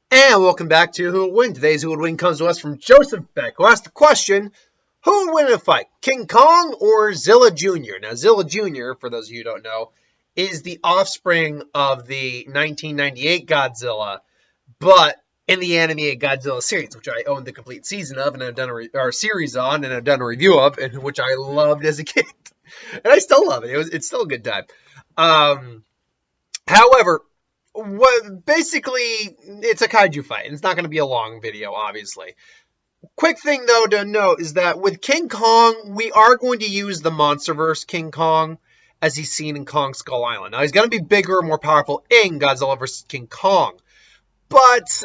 And welcome back to Who Will Win. Today's Who Will Win comes to us from Joseph Beck, who asked the question, who will win in a fight, King Kong or Zilla Jr.? Now, Zilla Jr., for those of you who don't know, is the offspring of the 1998 Godzilla, but in the animated Godzilla series, which I own the complete season of, and I've done a series on, and I've done a review of, and which I loved as a kid. And I still love it. It's still a good time. However, basically, it's a kaiju fight, and it's not going to be a long video, obviously. Quick thing, though, to note is that with King Kong, we are going to use the Monsterverse King Kong as he's seen in Kong Skull Island. Now, he's going to be bigger and more powerful in Godzilla vs. King Kong, but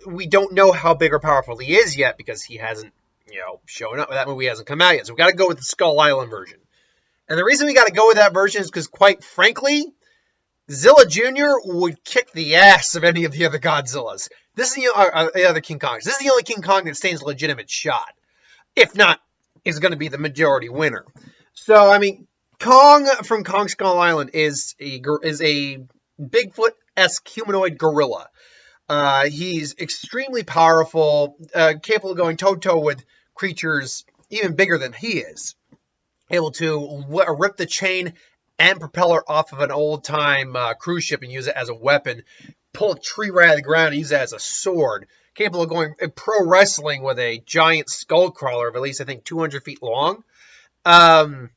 we don't know how big or powerful he is yet because he hasn't, shown up. That movie hasn't come out yet, so we got to go with the Skull Island version. And the reason we got to go with that version is because, quite frankly, Zilla Jr. would kick the ass of any of the other Godzillas. This is the other King Kongs. This is the only King Kong that stands a legitimate shot. If not, is going to be the majority winner. So, I mean, Kong from Kong Skull Island is a Bigfoot-esque humanoid gorilla. He's extremely powerful, capable of going toe-to-toe with creatures even bigger than he is. Able to rip the chain and propeller off of an old-time cruise ship and use it as a weapon. Pull a tree right out of the ground and use it as a sword. Capable of going pro wrestling with a giant skull crawler of at least, I think, 200 feet long. And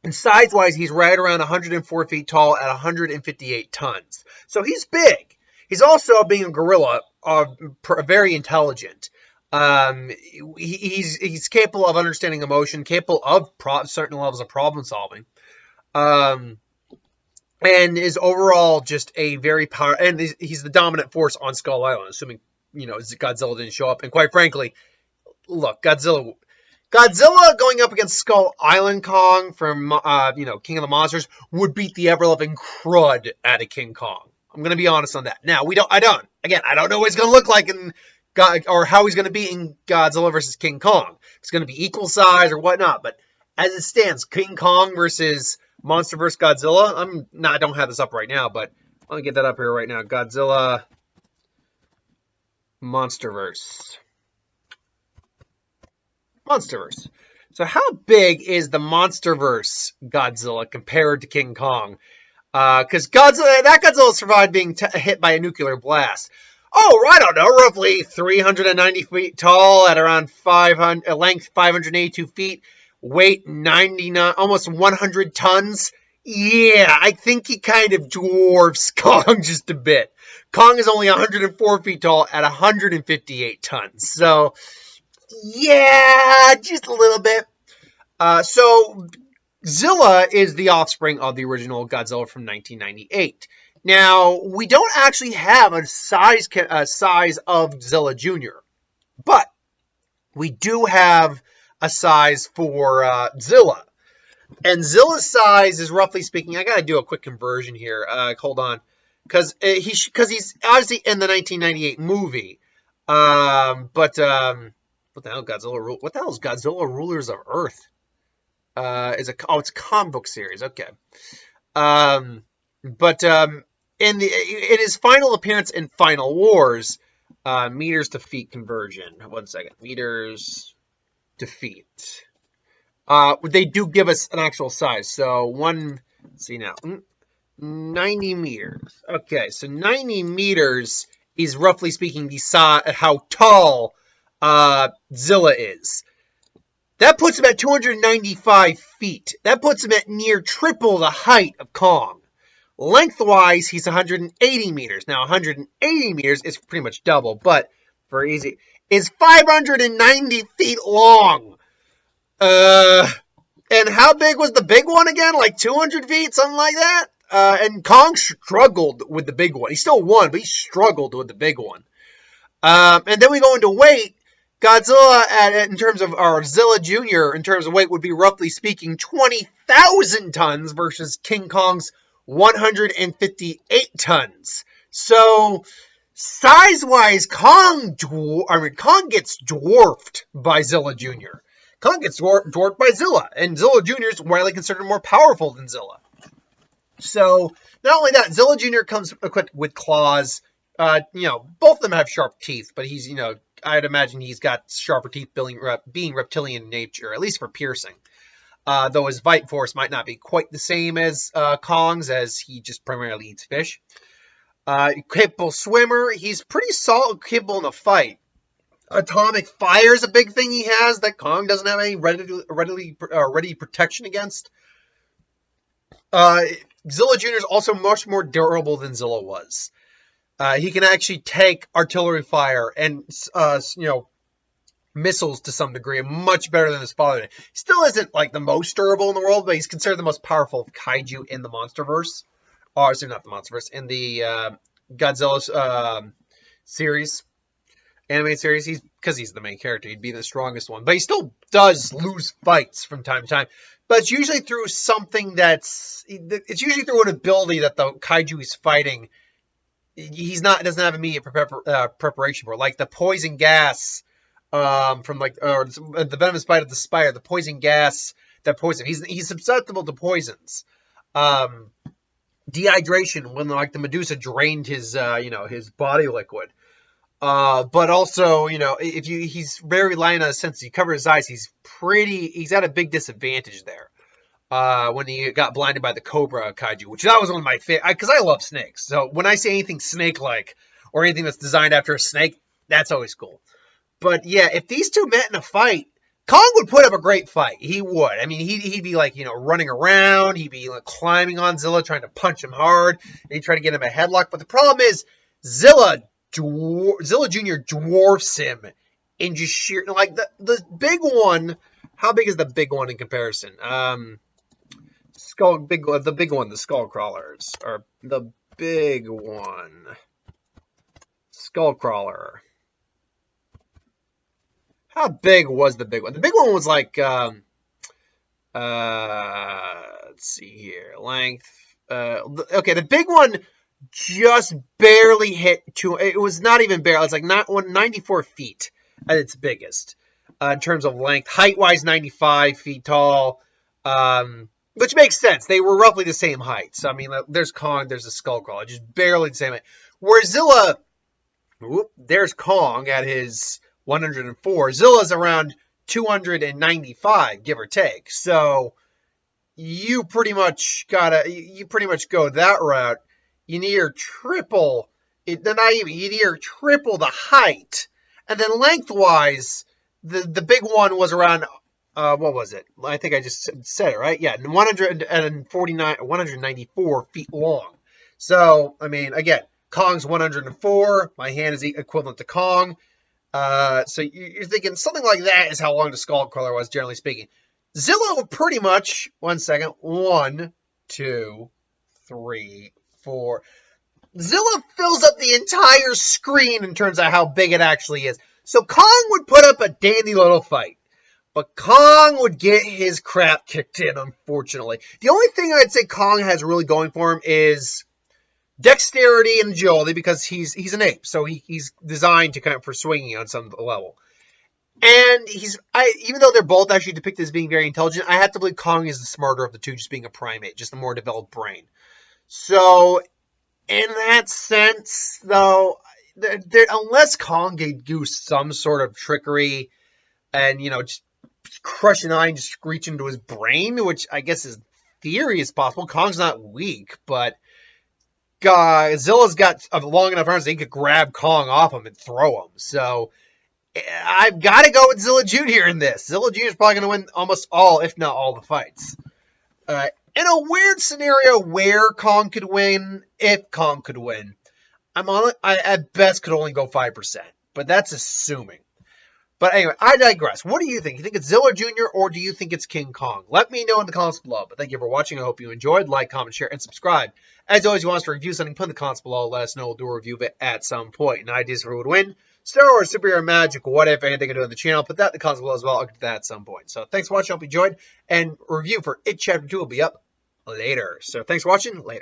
size-wise, he's right around 104 feet tall at 158 tons. So he's big. He's also, being a gorilla, very intelligent. He's capable of understanding emotion, capable of certain levels of problem solving, and is overall just a very powerful. And he's the dominant force on Skull Island, assuming Godzilla didn't show up. And quite frankly, look, Godzilla going up against Skull Island Kong from King of the Monsters would beat the ever-loving crud out of King Kong. I'm gonna be honest on that. Now I don't know what he's gonna look like in or how he's going to be in Godzilla versus King Kong. It's going to be equal size or whatnot, but as it stands, King Kong versus Monsterverse Godzilla. I don't have this up right now, but I'm going to get that up here right now. Godzilla Monsterverse. So how big is the Monsterverse Godzilla compared to King Kong? Because that Godzilla survived being hit by a nuclear blast. Oh, I don't know, roughly 390 feet tall at around length 582 feet, weight 99, almost 100 tons. Yeah, I think he kind of dwarfs Kong just a bit. Kong is only 104 feet tall at 158 tons. So, yeah, just a little bit. So, Zilla is the offspring of the original Godzilla from 1998. Now, we don't actually have a size of Zilla Jr., but we do have a size for Zilla. And Zilla's size is, roughly speaking, I got to do a quick conversion here. Hold on. Because he's obviously in the 1998 movie. What the hell, Godzilla? What the hell is Godzilla Rulers of Earth? It's a comic book series. Okay. In his final appearance in Final Wars, meters to feet conversion. 1 second. Meters to feet. They do give us an actual size. So let's see now. 90 meters. Okay, so 90 meters is, roughly speaking, the size, how tall Zilla is. That puts him at 295 feet. That puts him at near triple the height of Kong. Lengthwise, he's 180 meters. Now, 180 meters is pretty much double, but for easy, is 590 feet long. And how big was the big one again? Like 200 feet, something like that? And Kong struggled with the big one. He still won, but he struggled with the big one. And then we go into weight. Godzilla, in terms of, or Zilla Jr., in terms of weight, would be, roughly speaking, 20,000 tons versus King Kong's 158 tons. So, size-wise, Kong gets dwarfed by Zilla Jr. Kong gets dwarfed by Zilla, and Zilla Jr. is widely considered more powerful than Zilla. So, not only that, Zilla Jr. comes equipped with claws, Both of them have sharp teeth, but he's, I'd imagine he's got sharper teeth being reptilian in nature, at least for piercing. Though his bite force might not be quite the same as Kong's, as he just primarily eats fish. Capable swimmer, he's pretty solid, capable in a fight. Atomic fire is a big thing he has that Kong doesn't have any ready protection against. Zilla Jr. is also much more durable than Zilla was. He can actually take artillery fire and, missiles to some degree, much better than his father did. He still isn't like the most durable in the world, but he's considered the most powerful Kaiju in the MonsterVerse. Or, sorry, not the MonsterVerse, in the Godzilla series, animated series. Because he's the main character, he'd be the strongest one. But he still does lose fights from time to time. But it's usually through something it's usually through an ability that the Kaiju he's fighting, doesn't have immediate preparation for, like the poison gas from the venomous bite of the spider, the poison gas that poison. He's susceptible to poisons. Dehydration, when like the Medusa drained his his body liquid. But also, if he's very reliant on his senses. You cover his eyes, he's at a big disadvantage there. When he got blinded by the Cobra Kaiju, which that was one of my favorite, because I love snakes. So when I say anything snake-like, or anything that's designed after a snake, that's always cool. But yeah, if these two met in a fight, Kong would put up a great fight. He would. I mean, he'd be like, running around. He'd be like climbing on Zilla, trying to punch him hard. And he'd try to get him a headlock. But the problem is, Zilla Jr. dwarfs him in just sheer, like the big one. How big is the big one in comparison? The big one, the skull crawlers, or the big one, skull crawler. How big was the big one? The big one was like, let's see here, length. Okay, the big one just barely hit it was not even barely. It's like 94 feet at its biggest in terms of length. Height-wise, 95 feet tall. Which makes sense. They were roughly the same height. So, I mean, there's Kong, there's the Skullcrawler, just barely the same height. Where Zilla, there's Kong at his 104. Zilla's around 295, give or take. So, you pretty much go that route. You near triple the height. And then lengthwise, the big one was around, what was it? I think I just said it, right? Yeah, 194 feet long. So, I mean, again, Kong's 104. My hand is equivalent to Kong. So you're thinking something like that is how long the Skullcrawler was, generally speaking. Zilla would pretty much, 1 second, 1, 2, 3, 4. Zilla fills up the entire screen in terms of how big it actually is. So Kong would put up a dandy little fight. But Kong would get his crap kicked in, unfortunately. The only thing I'd say Kong has really going for him is dexterity and agility, because he's an ape. So he's designed to kind of for swinging on some level. And even though they're both actually depicted as being very intelligent, I have to believe Kong is the smarter of the two, just being a primate, just a more developed brain. So, in that sense, though, unless Kong could do some sort of trickery and, just crush an eye and just screech into his brain, which I guess is theory is possible. Kong's not weak, but Zilla's got long enough arms that he could grab Kong off him and throw him. So, I've got to go with Zilla Jr. in this. Zilla Jr. is probably going to win almost all, if not all, the fights. In a weird scenario where Kong could win, if Kong could win, I at best could only go 5%. But that's assuming. But anyway, I digress. What do you think? You think it's Zilla Jr. or do you think it's King Kong? Let me know in the comments below. But thank you for watching. I hope you enjoyed. Like, comment, share, and subscribe. As always, you want us to review something, put in the comments below. Let us know. We'll do a review of it at some point. And ideas for who would win. Star Wars, superhero, magic, whatever, anything I do on the channel. Put that in the comments below as well. I'll get to that at some point. So thanks for watching. I hope you enjoyed. And review for It Chapter 2 will be up later. So thanks for watching. Later.